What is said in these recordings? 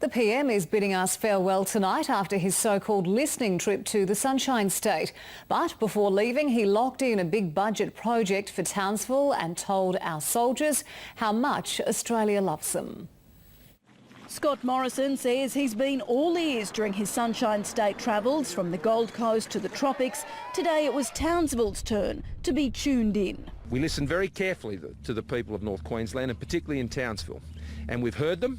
The PM is bidding us farewell tonight after his so-called listening trip to the Sunshine State. But before leaving, he locked in a big budget project for Townsville and told our soldiers how much Australia loves them. Scott Morrison says he's been all ears during his Sunshine State travels from the Gold Coast to the tropics. Today it was Townsville's turn to be tuned in. We listened very carefully to the people of North Queensland and particularly in Townsville. And we've heard them.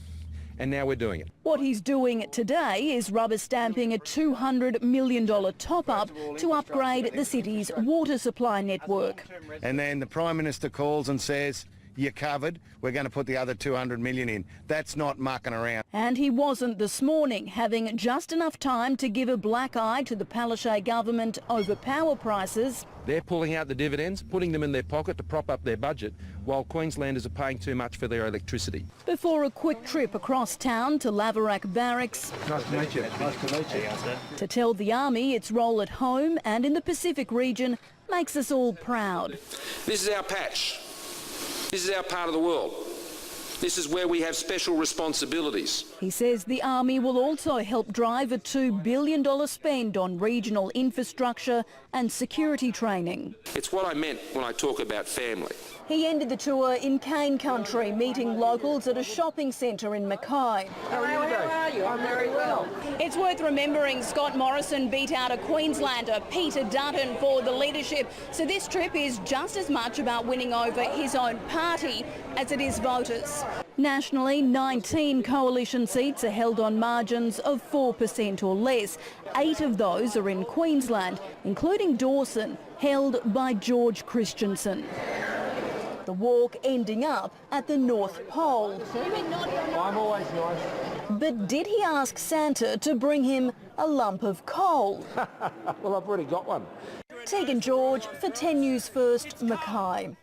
And now we're doing it. What he's doing today is rubber stamping a $200 million top-up to upgrade the city's water supply network. And then the Prime Minister calls and says, "You're covered, we're going to put the other $200 million in." That's not mucking around. And he wasn't this morning, having just enough time to give a black eye to the Palaszczuk government over power prices. They're pulling out the dividends, putting them in their pocket to prop up their budget, while Queenslanders are paying too much for their electricity. Before a quick trip across town to Laverack Barracks. Nice to meet you. Nice to meet you. To tell the Army its role at home and in the Pacific region makes us all proud. This is our patch. This is our part of the world. This is where we have special responsibilities. He says the Army will also help drive a $2 billion spend on regional infrastructure and security training. It's what I meant when I talk about family. He ended the tour in Cane Country, meeting locals at a shopping centre in Mackay. How are you? I'm very well. It's worth remembering Scott Morrison beat out a Queenslander, Peter Dutton, for the leadership. So this trip is just as much about winning over his own party as it is voters. Nationally, 19 coalition seats are held on margins of 4% or less. 8 of those are in Queensland, including Dawson, held by George Christensen. The walk ending up at the North Pole. I'm always nice. But did he ask Santa to bring him a lump of coal? Well, I've already got one. Tegan George for 10 News First, Mackay.